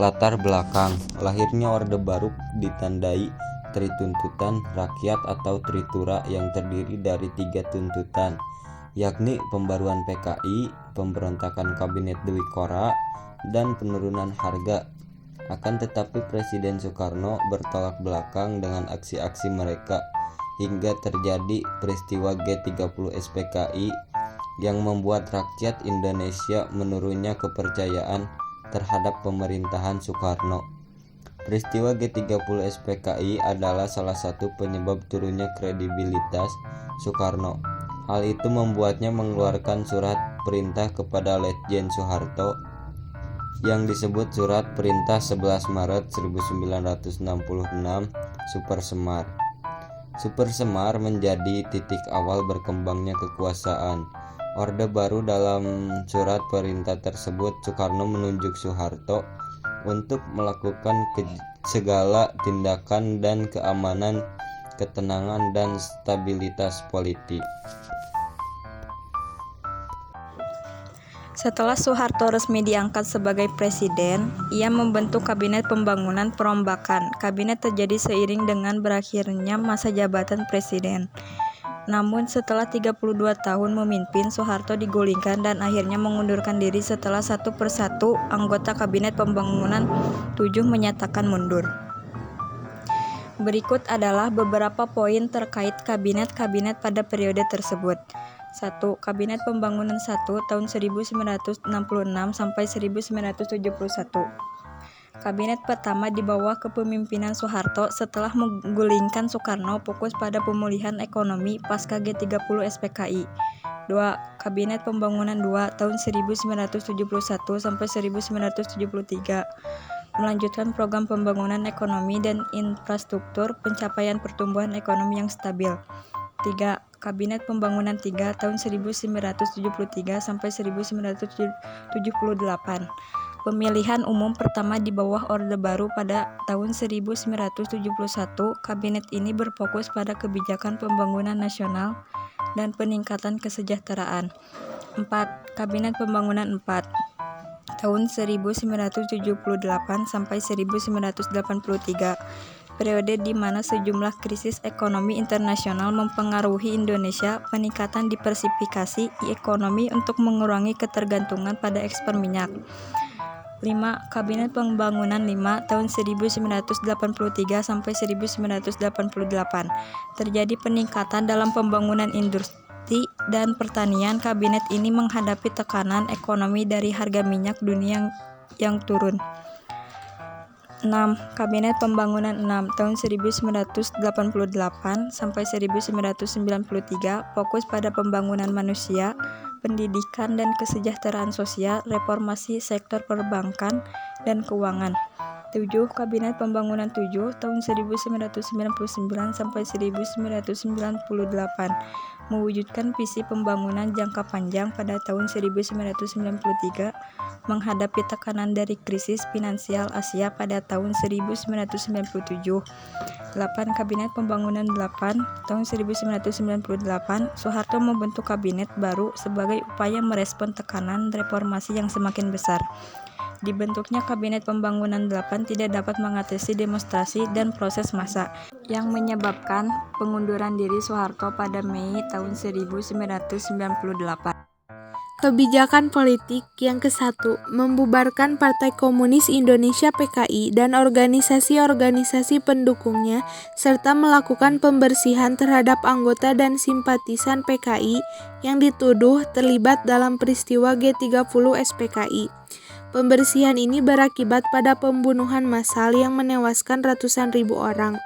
Latar belakang lahirnya Orde Baru ditandai Trituntutan Rakyat atau Tritura yang terdiri dari 3 tuntutan, yakni pembaruan PKI, pemberontakan Kabinet Dwi Kora, dan penurunan harga. Akan tetapi Presiden Soekarno bertolak belakang dengan aksi-aksi mereka hingga terjadi peristiwa G30 SPKI yang membuat rakyat Indonesia menurunnya kepercayaan terhadap pemerintahan Soekarno. Peristiwa G30 SPKI adalah salah satu penyebab turunnya kredibilitas Soekarno. Hal itu membuatnya mengeluarkan surat perintah kepada Letjen Soeharto yang disebut Surat Perintah 11 Maret 1966 Super Semar. Super Semar menjadi titik awal berkembangnya kekuasaan Orde Baru. Dalam surat perintah tersebut, Soekarno menunjuk Soeharto untuk melakukan segala tindakan dan keamanan, ketenangan, dan stabilitas politik. Setelah Soeharto resmi diangkat sebagai presiden, ia membentuk Kabinet Pembangunan Perombakan. Kabinet terjadi seiring dengan berakhirnya masa jabatan presiden. Namun setelah 32 tahun memimpin, Soeharto digulingkan dan akhirnya mengundurkan diri setelah satu persatu anggota Kabinet Pembangunan 7 menyatakan mundur. Berikut adalah beberapa poin terkait kabinet-kabinet pada periode tersebut. 1. Kabinet Pembangunan 1 tahun 1966 sampai 1971. Kabinet pertama di bawah kepemimpinan Soeharto setelah menggulingkan Soekarno fokus pada pemulihan ekonomi pasca G30 SPKI. 2. Kabinet Pembangunan 2 tahun 1971 sampai 1973 melanjutkan program pembangunan ekonomi dan infrastruktur pencapaian pertumbuhan ekonomi yang stabil. 3. Kabinet Pembangunan 3 tahun 1973 sampai 1978. Pemilihan umum pertama di bawah Orde Baru pada tahun 1971. Kabinet ini berfokus pada kebijakan pembangunan nasional dan peningkatan kesejahteraan. 4. Kabinet Pembangunan 4 tahun 1978 sampai 1983. Periode di mana sejumlah krisis ekonomi internasional mempengaruhi Indonesia, peningkatan diversifikasi ekonomi untuk mengurangi ketergantungan pada ekspor minyak. 5. Kabinet Pembangunan 5 tahun 1983 sampai 1988. Terjadi peningkatan dalam pembangunan industri dan pertanian. Kabinet ini menghadapi tekanan ekonomi dari harga minyak dunia yang turun. 6. Kabinet Pembangunan 6 tahun 1988 sampai 1993 fokus pada pembangunan manusia, pendidikan dan kesejahteraan sosial, reformasi sektor perbankan dan keuangan. 7. Kabinet Pembangunan 7 tahun 1999 sampai 1998 mewujudkan visi pembangunan jangka panjang pada tahun 1993 menghadapi tekanan dari krisis finansial Asia pada tahun 1997. 8. Kabinet Pembangunan 8 tahun 1998 Soeharto membentuk kabinet baru sebagai upaya merespon tekanan reformasi yang semakin besar. Dibentuknya Kabinet Pembangunan 8 tidak dapat mengatasi demonstrasi dan proses massa yang menyebabkan pengunduran diri Soeharto pada Mei tahun 1998. Kebijakan politik yang ke-1, membubarkan Partai Komunis Indonesia PKI dan organisasi-organisasi pendukungnya serta melakukan pembersihan terhadap anggota dan simpatisan PKI yang dituduh terlibat dalam peristiwa G30 SPKI. Pembersihan ini berakibat pada pembunuhan massal yang menewaskan ratusan ribu orang.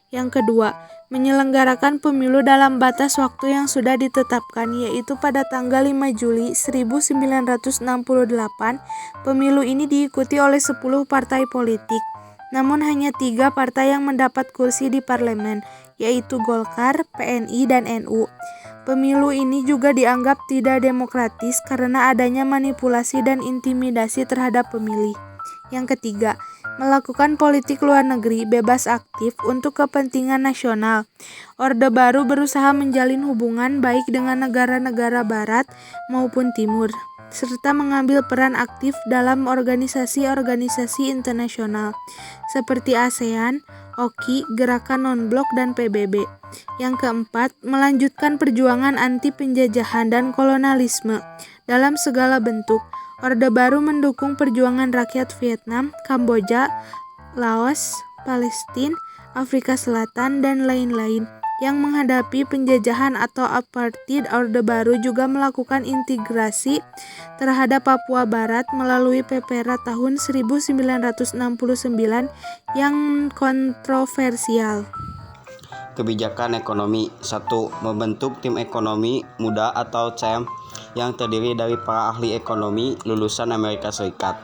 Yang kedua, menyelenggarakan pemilu dalam batas waktu yang sudah ditetapkan, yaitu pada tanggal 5 Juli 1968. Pemilu ini diikuti oleh 10 partai politik, namun hanya 3 partai yang mendapat kursi di parlemen, yaitu Golkar, PNI, dan NU. Pemilu ini juga dianggap tidak demokratis karena adanya manipulasi dan intimidasi terhadap pemilih. Yang ketiga, melakukan politik luar negeri bebas aktif untuk kepentingan nasional. Orde Baru berusaha menjalin hubungan baik dengan negara-negara barat maupun timur. serta mengambil peran aktif dalam organisasi-organisasi internasional seperti ASEAN, OKI, Gerakan Non-Blok, dan PBB. Yang keempat, melanjutkan perjuangan anti penjajahan dan kolonialisme dalam segala bentuk. Orde Baru mendukung perjuangan rakyat Vietnam, Kamboja, Laos, Palestina, Afrika Selatan, dan lain-lain yang menghadapi penjajahan atau apartheid. Orde Baru juga melakukan integrasi terhadap Papua Barat melalui PPRA tahun 1969 yang kontroversial. Kebijakan ekonomi. 1. Membentuk tim ekonomi muda atau CEM yang terdiri dari para ahli ekonomi lulusan Amerika Serikat.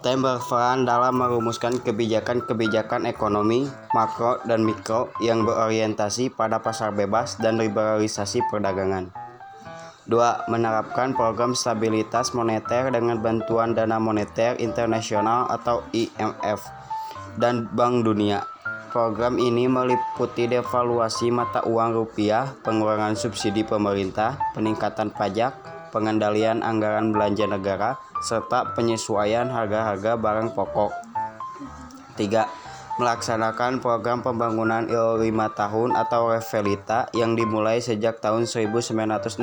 Tim berperan dalam merumuskan kebijakan-kebijakan ekonomi makro dan mikro yang berorientasi pada pasar bebas dan liberalisasi perdagangan. 2. Menerapkan program stabilitas moneter dengan bantuan Dana Moneter Internasional atau IMF dan Bank Dunia. Program ini meliputi devaluasi mata uang rupiah, pengurangan subsidi pemerintah, peningkatan pajak, pengendalian anggaran belanja negara, serta penyesuaian harga-harga barang pokok. 3. Melaksanakan program pembangunan 5 tahun atau Revelita yang dimulai sejak tahun 1969.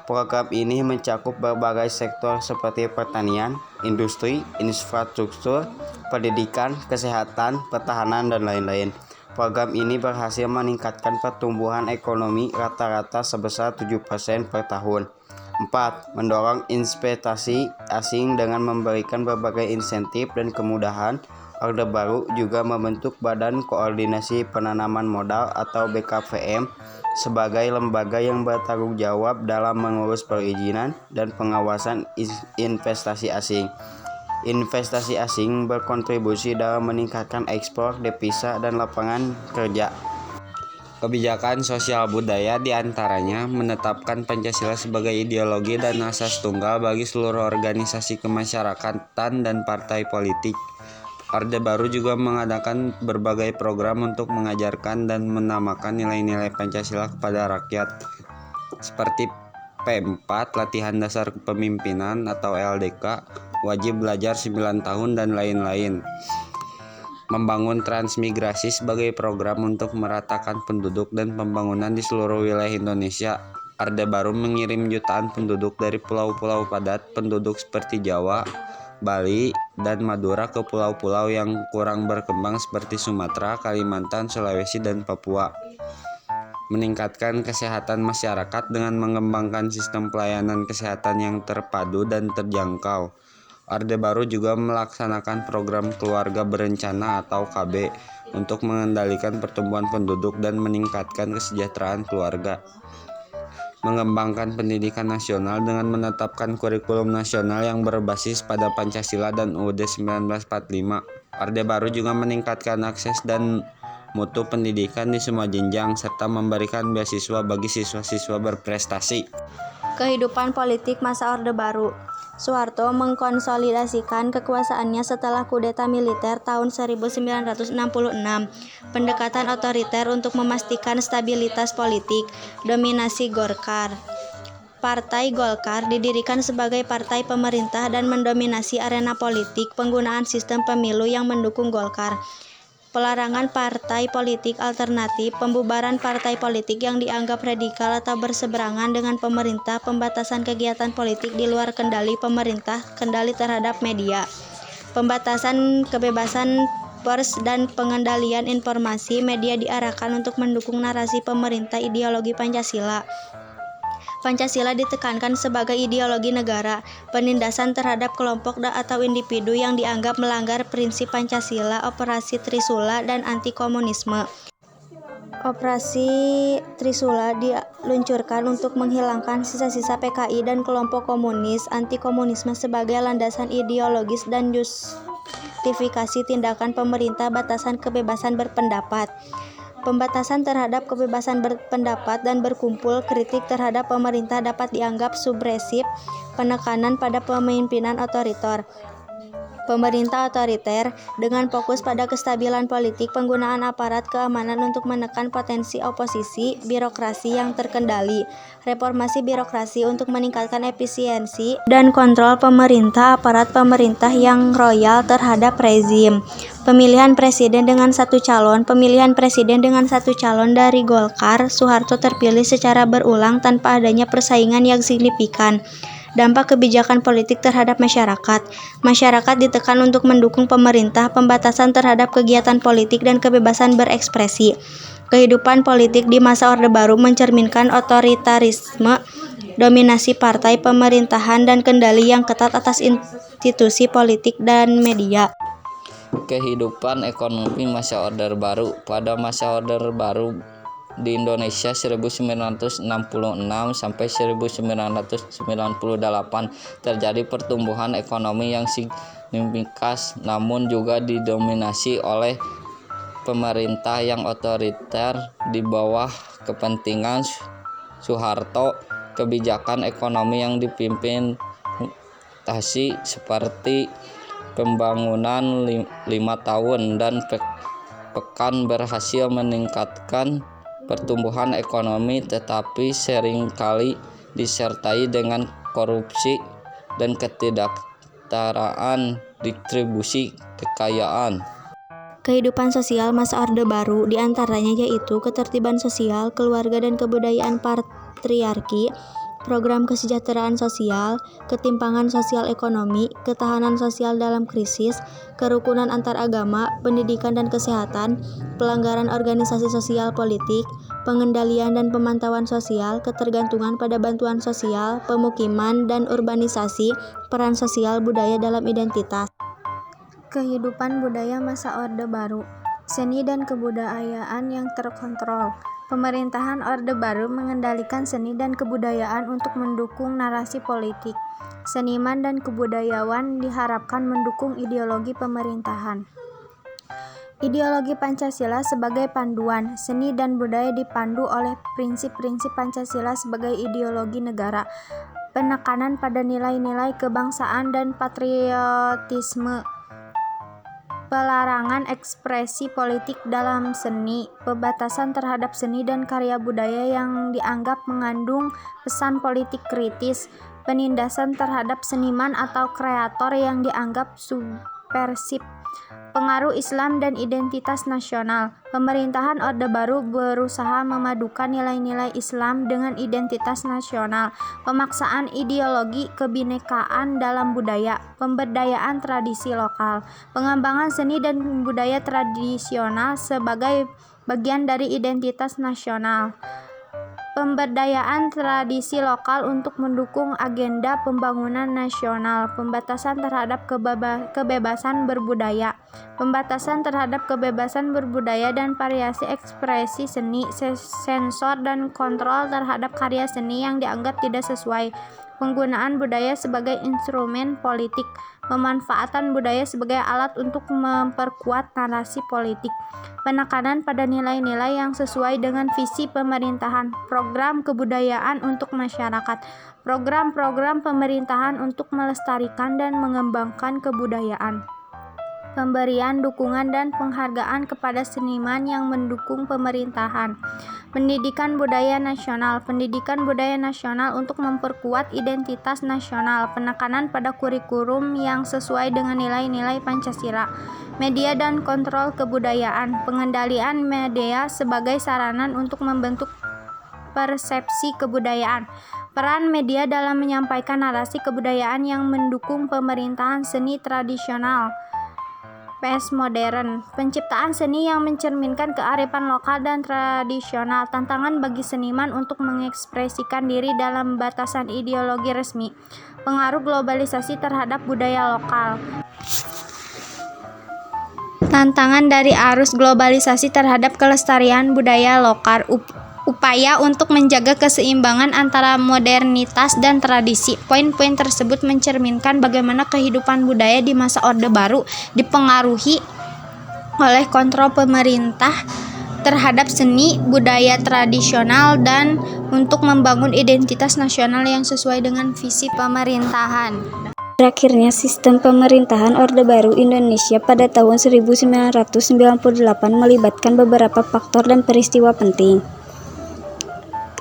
Program ini mencakup berbagai sektor seperti pertanian, industri, infrastruktur, pendidikan, kesehatan, pertahanan, dan lain-lain. Program ini berhasil meningkatkan pertumbuhan ekonomi rata-rata sebesar 7% per tahun. 4. Mendorong investasi asing dengan memberikan berbagai insentif dan kemudahan. Orde Baru juga membentuk Badan Koordinasi Penanaman Modal atau BKPM sebagai lembaga yang bertanggung jawab dalam mengurus perizinan dan pengawasan investasi asing. Investasi asing berkontribusi dalam meningkatkan ekspor, devisa, dan lapangan kerja. Kebijakan sosial budaya diantaranya menetapkan Pancasila sebagai ideologi dan asas tunggal bagi seluruh organisasi kemasyarakatan dan partai politik. Orde Baru juga mengadakan berbagai program untuk mengajarkan dan menamakan nilai-nilai Pancasila kepada rakyat, seperti P4, Latihan Dasar Kepemimpinan atau LDK, wajib belajar 9 tahun, dan lain-lain. Membangun transmigrasi sebagai program untuk meratakan penduduk dan pembangunan di seluruh wilayah Indonesia. Orde Baru mengirim jutaan penduduk dari pulau-pulau padat penduduk seperti Jawa, Bali, dan Madura ke pulau-pulau yang kurang berkembang seperti Sumatera, Kalimantan, Sulawesi, dan Papua. Meningkatkan kesehatan masyarakat dengan mengembangkan sistem pelayanan kesehatan yang terpadu dan terjangkau. Orde Baru juga melaksanakan program keluarga berencana atau KB untuk mengendalikan pertumbuhan penduduk dan meningkatkan kesejahteraan keluarga. Mengembangkan pendidikan nasional dengan menetapkan kurikulum nasional yang berbasis pada Pancasila dan UUD 1945. Orde Baru juga meningkatkan akses dan mutu pendidikan di semua jenjang serta memberikan beasiswa bagi siswa-siswa berprestasi. Kehidupan politik masa Orde Baru. Soeharto mengkonsolidasikan kekuasaannya setelah kudeta militer tahun 1966. Pendekatan otoriter untuk memastikan stabilitas politik, dominasi Golkar. Partai Golkar didirikan sebagai partai pemerintah dan mendominasi arena politik. Penggunaan sistem pemilu yang mendukung Golkar. Pelarangan partai politik alternatif, pembubaran partai politik yang dianggap radikal atau berseberangan dengan pemerintah, pembatasan kegiatan politik di luar kendali pemerintah, kendali terhadap media, pembatasan kebebasan pers dan pengendalian informasi. Media diarahkan untuk mendukung narasi pemerintah ideologi Pancasila. Pancasila ditekankan sebagai ideologi negara, penindasan terhadap kelompok atau individu yang dianggap melanggar prinsip Pancasila, operasi Trisula, dan anti-komunisme. Operasi Trisula diluncurkan untuk menghilangkan sisa-sisa PKI dan kelompok komunis. Anti-komunisme sebagai landasan ideologis dan justifikasi tindakan pemerintah. Batasan kebebasan berpendapat. Pembatasan terhadap kebebasan berpendapat dan berkumpul. Kritik terhadap pemerintah dapat dianggap subversif. Penekanan pada pemimpinan otoriter. Pemerintah otoriter dengan fokus pada kestabilan politik, penggunaan aparat keamanan untuk menekan potensi oposisi, birokrasi yang terkendali, reformasi birokrasi untuk meningkatkan efisiensi dan kontrol pemerintah, aparat pemerintah yang loyal terhadap rezim. Pemilihan presiden dengan satu calon dari Golkar, Soeharto terpilih secara berulang tanpa adanya persaingan yang signifikan. Dampak kebijakan politik terhadap masyarakat. Masyarakat ditekan untuk mendukung pemerintah, pembatasan terhadap kegiatan politik dan kebebasan berekspresi. Kehidupan politik di masa Orde Baru mencerminkan otoritarisme, dominasi partai pemerintahan dan kendali yang ketat atas institusi politik dan media. Kehidupan ekonomi masa Orde Baru. Pada masa Orde Baru di Indonesia 1966 sampai 1998 terjadi pertumbuhan ekonomi yang signifikan, namun juga didominasi oleh pemerintah yang otoriter di bawah kepentingan Soeharto. Kebijakan ekonomi yang dipimpin Tasi seperti pembangunan 5 tahun dan pekan berhasil meningkatkan pertumbuhan ekonomi, tetapi seringkali disertai dengan korupsi dan ketidaktaraan distribusi kekayaan. Kehidupan sosial masa Orde Baru diantaranya yaitu ketertiban sosial, keluarga dan kebudayaan patriarki, program kesejahteraan sosial, ketimpangan sosial ekonomi, ketahanan sosial dalam krisis, kerukunan antar agama, pendidikan dan kesehatan, pelanggaran organisasi sosial politik, pengendalian dan pemantauan sosial, ketergantungan pada bantuan sosial, pemukiman dan urbanisasi, peran sosial budaya dalam identitas. Kehidupan budaya masa Orde Baru. Seni dan kebudayaan yang terkontrol. Pemerintahan Orde Baru mengendalikan seni dan kebudayaan untuk mendukung narasi politik. Seniman dan kebudayawan diharapkan mendukung ideologi pemerintahan. Ideologi Pancasila sebagai panduan. Seni dan budaya dipandu oleh prinsip-prinsip Pancasila sebagai ideologi negara. Penekanan pada nilai-nilai kebangsaan dan patriotisme. Pelarangan ekspresi politik dalam seni, pembatasan terhadap seni dan karya budaya yang dianggap mengandung pesan politik kritis, penindasan terhadap seniman atau kreator yang dianggap subversif, pengaruh Islam dan identitas nasional. Pemerintahan Orde Baru berusaha memadukan nilai-nilai Islam dengan identitas nasional, pemaksaan ideologi kebinekaan dalam budaya, pemberdayaan tradisi lokal, pengembangan seni dan budaya tradisional sebagai bagian dari identitas nasional, pemberdayaan tradisi lokal untuk mendukung agenda pembangunan nasional, pembatasan terhadap kebebasan berbudaya, pembatasan terhadap kebebasan berbudaya dan variasi ekspresi seni, sensor dan kontrol terhadap karya seni yang dianggap tidak sesuai, penggunaan budaya sebagai instrumen politik, pemanfaatan budaya sebagai alat untuk memperkuat narasi politik, penekanan pada nilai-nilai yang sesuai dengan visi pemerintahan, program kebudayaan untuk masyarakat, program-program pemerintahan untuk melestarikan dan mengembangkan kebudayaan, pemberian dukungan dan penghargaan kepada seniman yang mendukung pemerintahan, pendidikan budaya nasional untuk memperkuat identitas nasional, penekanan pada kurikulum yang sesuai dengan nilai-nilai Pancasila, media dan kontrol kebudayaan, pengendalian media sebagai sarana untuk membentuk persepsi kebudayaan, peran media dalam menyampaikan narasi kebudayaan yang mendukung pemerintahan seni tradisional, postmodern, penciptaan seni yang mencerminkan kearifan lokal dan tradisional, tantangan bagi seniman untuk mengekspresikan diri dalam batasan ideologi resmi, pengaruh globalisasi terhadap budaya lokal. Tantangan dari arus globalisasi terhadap kelestarian budaya lokal, upaya untuk menjaga keseimbangan antara modernitas dan tradisi. Poin-poin tersebut mencerminkan bagaimana kehidupan budaya di masa Orde Baru dipengaruhi oleh kontrol pemerintah terhadap seni budaya tradisional dan untuk membangun identitas nasional yang sesuai dengan visi pemerintahan. Berakhirnya sistem pemerintahan Orde Baru Indonesia pada tahun 1998 melibatkan beberapa faktor dan peristiwa penting.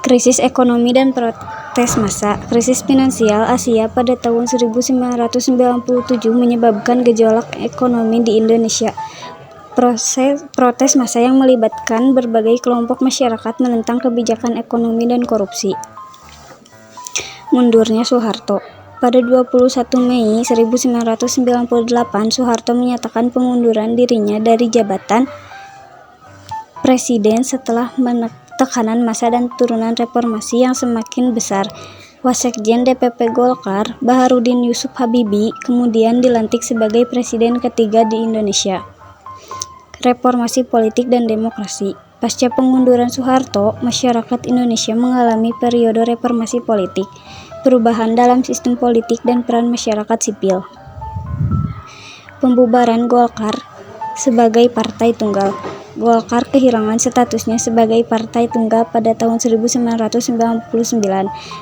Krisis ekonomi dan protes massa. Krisis finansial Asia pada tahun 1997 menyebabkan gejolak ekonomi di Indonesia. Protes massa yang melibatkan berbagai kelompok masyarakat menentang kebijakan ekonomi dan korupsi. Mundurnya Soeharto. Pada 21 Mei 1998, Soeharto menyatakan pengunduran dirinya dari jabatan presiden setelah tekanan massa dan turunan reformasi yang semakin besar. Wasekjen DPP Golkar, Baharudin Yusuf Habibie, kemudian dilantik sebagai presiden ketiga di Indonesia. Reformasi politik dan demokrasi. Pasca pengunduran Soeharto, masyarakat Indonesia mengalami periode reformasi politik, perubahan dalam sistem politik dan peran masyarakat sipil. Pembubaran Golkar sebagai partai tunggal. Golkar kehilangan statusnya sebagai partai tunggal pada tahun 1999.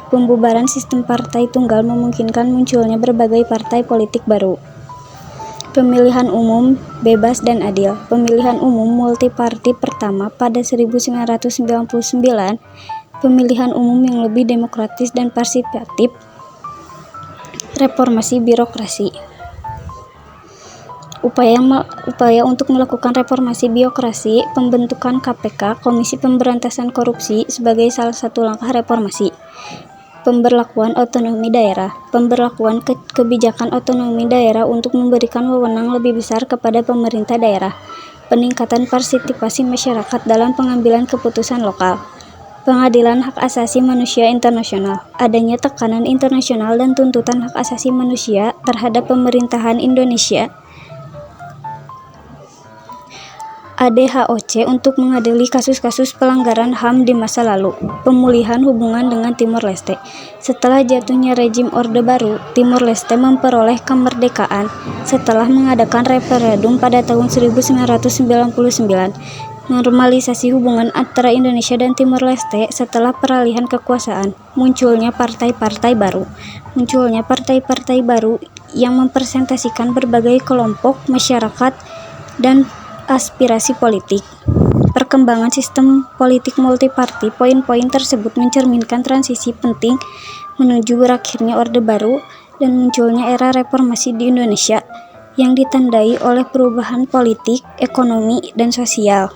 Pembubaran sistem partai tunggal memungkinkan munculnya berbagai partai politik baru. Pemilihan umum bebas dan adil. Pemilihan umum multiparti pertama pada 1999. Pemilihan umum yang lebih demokratis dan partisipatif. Reformasi birokrasi. Upaya untuk melakukan reformasi birokrasi, pembentukan KPK, Komisi Pemberantasan Korupsi sebagai salah satu langkah reformasi. Pemberlakuan otonomi daerah. Pemberlakuan kebijakan otonomi daerah untuk memberikan wewenang lebih besar kepada pemerintah daerah. Peningkatan partisipasi masyarakat dalam pengambilan keputusan lokal. Pengadilan Hak Asasi Manusia Internasional. Adanya tekanan internasional dan tuntutan hak asasi manusia terhadap pemerintahan Indonesia ADHOC untuk mengadili kasus-kasus pelanggaran HAM di masa lalu. Pemulihan hubungan dengan Timor Leste. Setelah jatuhnya rejim Orde Baru, Timor Leste memperoleh kemerdekaan setelah mengadakan referendum pada tahun 1999. Normalisasi hubungan antara Indonesia dan Timor Leste setelah peralihan kekuasaan. Munculnya partai-partai baru. Munculnya partai-partai baru yang mempresentasikan berbagai kelompok masyarakat dan aspirasi politik. Perkembangan sistem politik multiparti. Poin-poin tersebut mencerminkan transisi penting menuju berakhirnya Orde Baru dan munculnya era reformasi di Indonesia yang ditandai oleh perubahan politik, ekonomi, dan sosial.